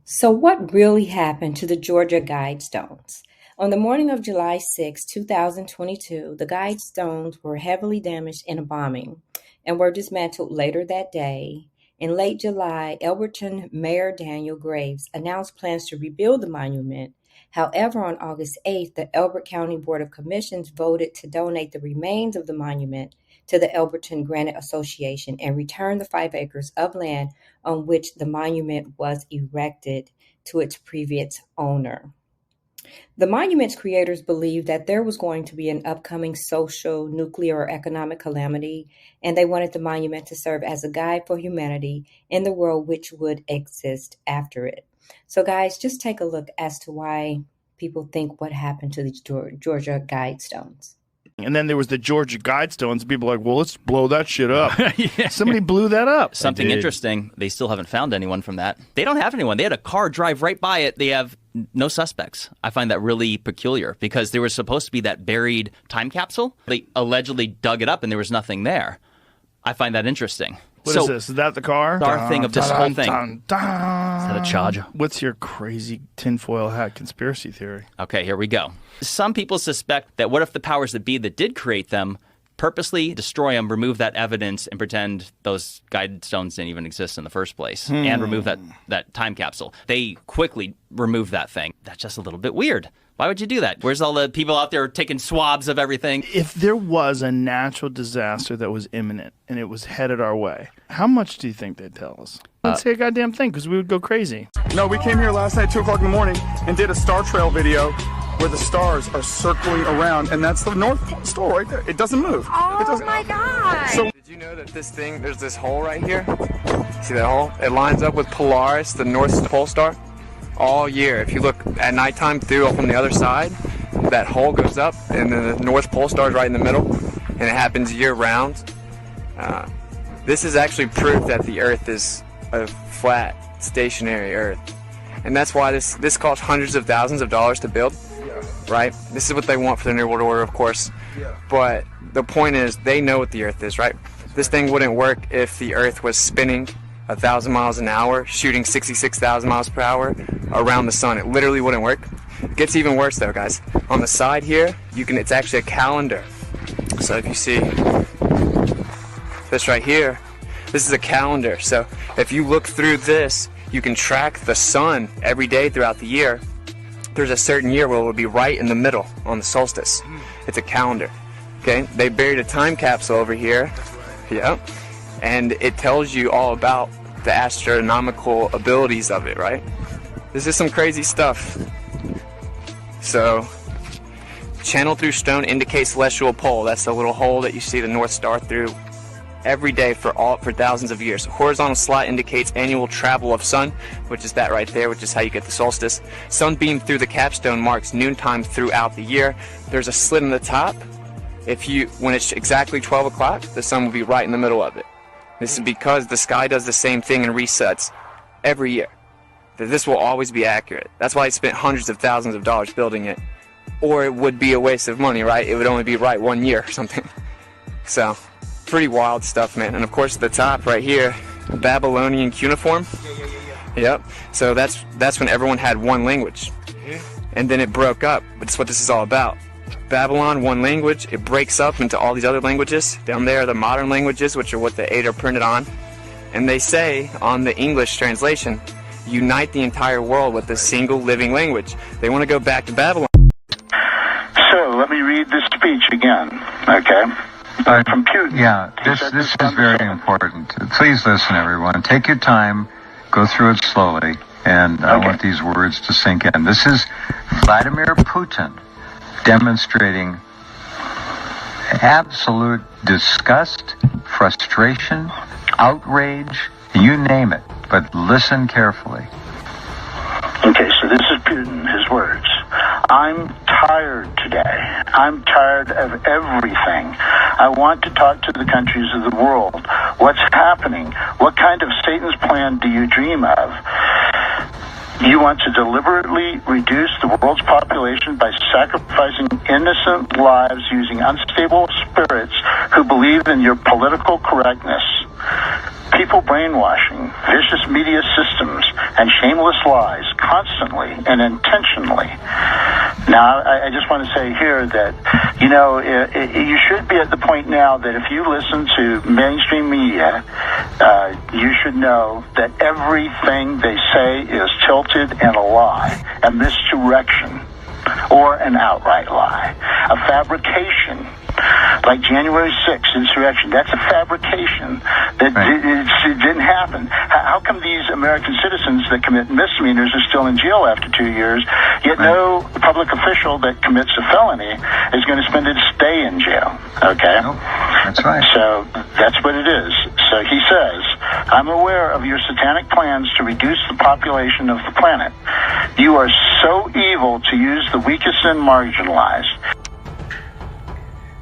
So, what really happened to the Georgia Guidestones? On the morning of July 6, 2022, the Guidestones were heavily damaged in a bombing and were dismantled later that day. In late July, Elberton Mayor Daniel Graves announced plans to rebuild the monument. However, on August 8th, the Elbert County Board of Commissioners voted to donate the remains of the monument to the Elberton Granite Association and return the 5 acres of land on which the monument was erected to its previous owner. The monument's creators believed that there was going to be an upcoming social, nuclear, or economic calamity, and they wanted the monument to serve as a guide for humanity in the world which would exist after it. So, guys, just take a look as to why people think what happened to the Georgia Guidestones. And then there was the Georgia Guidestones. People were like, well, let's blow that shit up. Yeah. Somebody blew that up. Something interesting, they still haven't found anyone from that. They don't have anyone. They had a car drive right by it. They have no suspects. I find that really peculiar because there was supposed to be that buried time capsule. They allegedly dug it up and there was nothing there. I find that interesting. What is this? Is that the car? Our thing of this whole thing. Is that a charger? What's your crazy tinfoil hat conspiracy theory? Okay, here we go. Some people suspect that what if the powers that be that did create them purposely destroy them, remove that evidence, and pretend those Guidestones didn't even exist in the first place, and remove that time capsule. They quickly remove that thing. That's just a little bit weird. Why would you do that? Where's all the people out there taking swabs of everything? If there was a natural disaster that was imminent and it was headed our way, how much do you think they'd tell us? Let's say a goddamn thing, because we would go crazy. No, we came here last night, 2 o'clock in the morning, and did a star trail video where the stars are circling around, and that's the North Pole right there. It doesn't move. Oh my God! So, did you know that this thing, there's this hole right here? See that hole? It lines up with Polaris, the North Pole Star, all year. If you look at nighttime through from the other side, that hole goes up, and then the North Pole Star is right in the middle, and it happens year-round. This is actually proof that the Earth is a flat, stationary Earth. And that's why this costs hundreds of thousands of dollars to build, right? This is what they want for the New World Order, of course. But the point is, they know what the Earth is, right? This thing wouldn't work if the Earth was spinning 1,000 miles an hour, shooting 66,000 miles per hour around the sun. It literally wouldn't work. It gets even worse though, guys. On the side here, it's actually a calendar. So if you see this right here, this is a calendar. So if you look through this, you can track the sun every day throughout the year. There's a certain year where it will be right in the middle on the solstice. It's a calendar. Okay, they buried a time capsule over here. Yeah. And it tells you all about the astronomical abilities of it, right? This is some crazy stuff. So, channel through stone indicates celestial pole. That's the little hole that you see the North Star through every day for thousands of years. Horizontal slot indicates annual travel of sun, which is that right there, which is how you get the solstice. Sunbeam through the capstone marks noontime throughout the year. There's a slit in the top. When it's exactly 12 o'clock, the sun will be right in the middle of it. This is because the sky does the same thing and resets every year. This will always be accurate. That's why I spent hundreds of thousands of dollars building it. Or it would be a waste of money, right? It would only be right 1 year or something. So, pretty wild stuff, man. And of course, the top right here, Babylonian cuneiform. Yep. So that's when everyone had one language. And then it broke up. That's what this is all about. Babylon, one language, it breaks up into all these other languages. Down there are the modern languages, which are what the 8 are printed on. And they say, on the English translation, unite the entire world with a single living language. They want to go back to Babylon. So, let me read this speech again, okay? From Putin. Yeah, this is very important. Please listen, everyone. Take your time, go through it slowly, and I want these words to sink in. This is Vladimir Putin demonstrating absolute disgust, frustration, outrage, you name it, but listen carefully. Okay, so this is Putin, his words. I'm tired today. I'm tired of everything. I want to talk to the countries of the world. What's happening? What kind of Satan's plan do you dream of? You want to deliberately reduce the world's population by sacrificing innocent lives using unstable spirits who believe in your political correctness. people brainwashing, vicious media systems, and shameless lies constantly and intentionally. Now, I just want to say here that, you should be at the point now that if you listen to mainstream media, you should know that everything they say is tilted and a lie, a misdirection, or an outright lie, a fabrication. Like January 6th insurrection, that's a fabrication that it didn't happen. How come these American citizens that commit misdemeanors are still in jail after 2 years, yet no public official that commits a felony is going to spend a stay in jail? Okay? Nope. That's right. So that's what it is. So he says, I'm aware of your satanic plans to reduce the population of the planet. You are so evil to use the weakest and marginalized.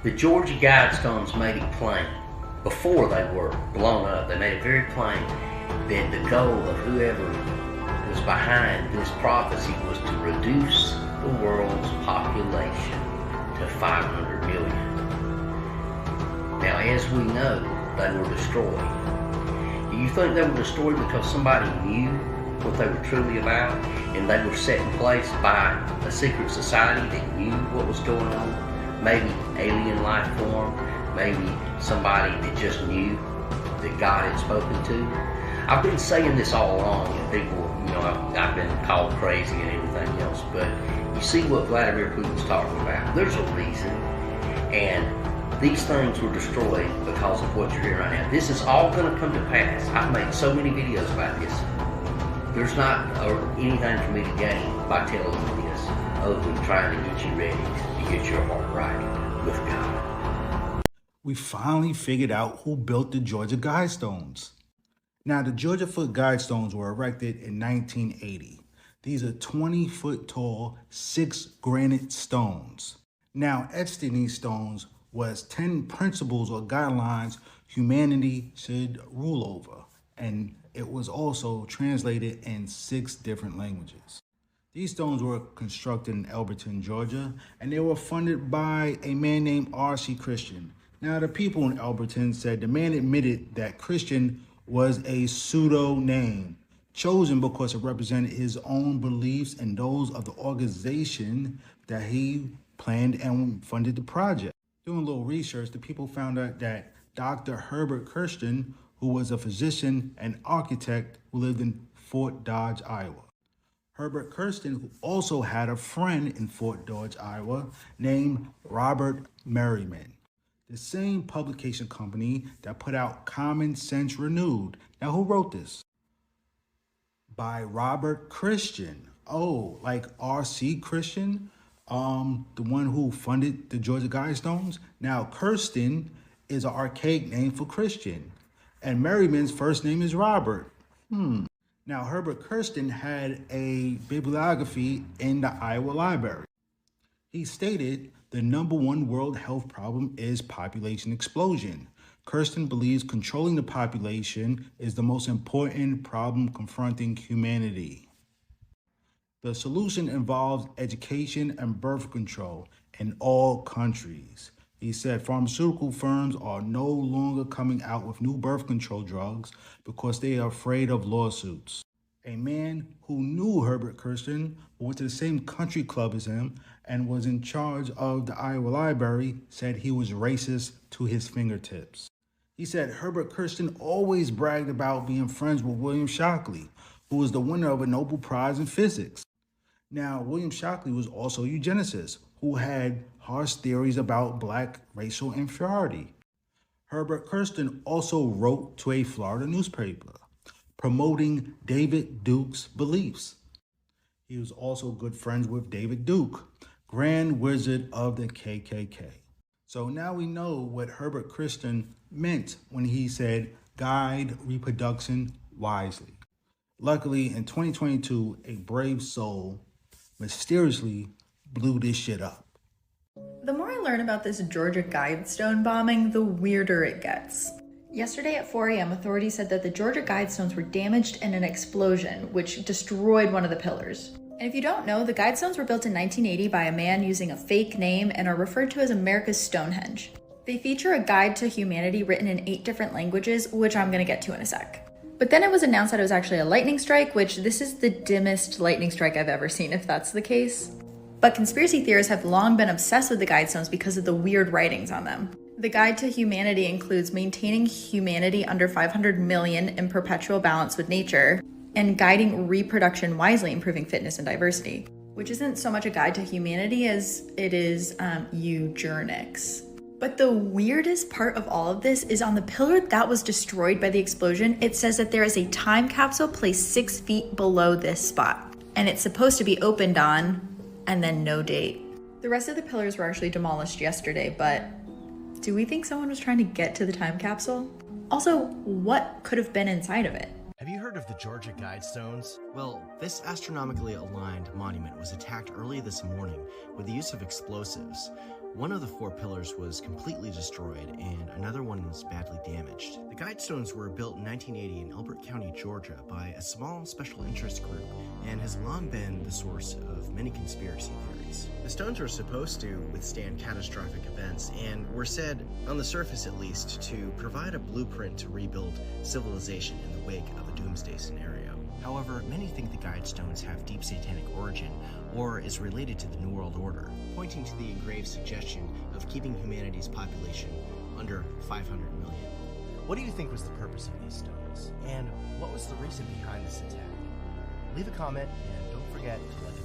The Georgia Guidestones made it plain, before they were blown up, they made it very plain that the goal of whoever was behind this prophecy was to reduce the world's population to 500 million. Now, as we know, they were destroyed. Do you think they were destroyed because somebody knew what they were truly about, and they were set in place by a secret society that knew what was going on? Maybe alien life form, maybe somebody that just knew that God had spoken to. I've been saying this all along, and people, I've been called crazy and everything else, but you see what Vladimir Putin's talking about. There's a reason, and these things were destroyed because of what you're hearing right now. This is all going to come to pass. I've made so many videos about this. There's not anything for me to gain by telling you this, other than trying to get you ready to get your heart right with God. We finally figured out who built the Georgia Guidestones. Now, the Georgia Foot Guidestones were erected in 1980. These are 20-foot tall, 6 granite stones. Now, etched in these stones was 10 principles or guidelines humanity should rule over, and it was also translated in 6 different languages. These stones were constructed in Elberton, Georgia, and they were funded by a man named R.C. Christian. Now, the people in Elberton said the man admitted that Christian was a pseudo name, chosen because it represented his own beliefs and those of the organization that he planned and funded the project. Doing a little research, the people found out that Dr. Herbert Kirsten, who was a physician and architect who lived in Fort Dodge, Iowa. Herbert Kirsten, who also had a friend in Fort Dodge, Iowa, named Robert Merriman. The same publication company that put out Common Sense Renewed. Now, who wrote this? By Robert Christian. Oh, like R.C. Christian, the one who funded the Georgia Guidestones. Now, Kirsten is an archaic name for Christian, and Merriman's first name is Robert. Now, Herbert Kirsten had a bibliography in the Iowa Library. He stated the #1 world health problem is population explosion. Kirsten believes controlling the population is the most important problem confronting humanity. The solution involves education and birth control in all countries. He said pharmaceutical firms are no longer coming out with new birth control drugs because they are afraid of lawsuits. A man who knew Herbert Kirsten, who went to the same country club as him and was in charge of the Iowa Library, said he was racist to his fingertips. He said Herbert Kirsten always bragged about being friends with William Shockley, who was the winner of a Nobel Prize in physics. Now, William Shockley was also a eugenicist who had harsh theories about black racial inferiority. Herbert Kirsten also wrote to a Florida newspaper promoting David Duke's beliefs. He was also good friends with David Duke, Grand Wizard of the KKK. So now we know what Herbert Kirsten meant when he said, guide reproduction wisely. Luckily, in 2022, a brave soul mysteriously blew this shit up. The more I learn about this Georgia Guidestone bombing, the weirder it gets. Yesterday at 4 a.m., authorities said that the Georgia Guidestones were damaged in an explosion, which destroyed one of the pillars. And if you don't know, the Guidestones were built in 1980 by a man using a fake name and are referred to as America's Stonehenge. They feature a guide to humanity written in 8 different languages, which I'm going to get to in a sec. But then it was announced that it was actually a lightning strike, which this is the dimmest lightning strike I've ever seen, if that's the case. But conspiracy theorists have long been obsessed with the Guidestones because of the weird writings on them. The Guide to Humanity includes maintaining humanity under 500 million in perpetual balance with nature, and guiding reproduction wisely, improving fitness and diversity, which isn't so much a guide to humanity as it is eugenics. But the weirdest part of all of this is on the pillar that was destroyed by the explosion, it says that there is a time capsule placed 6 feet below this spot, and it's supposed to be opened on, and then no date. The rest of the pillars were actually demolished yesterday, but do we think someone was trying to get to the time capsule? Also, what could have been inside of it? Have you heard of the Georgia Guidestones? Well, this astronomically aligned monument was attacked early this morning with the use of explosives. One of the 4 pillars was completely destroyed and another one was badly damaged. The Guidestones were built in 1980 in Elbert County, Georgia by a small special interest group and has long been the source of many conspiracy theories. The stones were supposed to withstand catastrophic events and were said, on the surface at least, to provide a blueprint to rebuild civilization in the wake of a doomsday scenario. However, many think the Guidestones have deep satanic origin or is related to the New World Order, pointing to the engraved suggestion of keeping humanity's population under 500 million. What do you think was the purpose of these stones? And what was the reason behind this attack? Leave a comment and don't forget to let the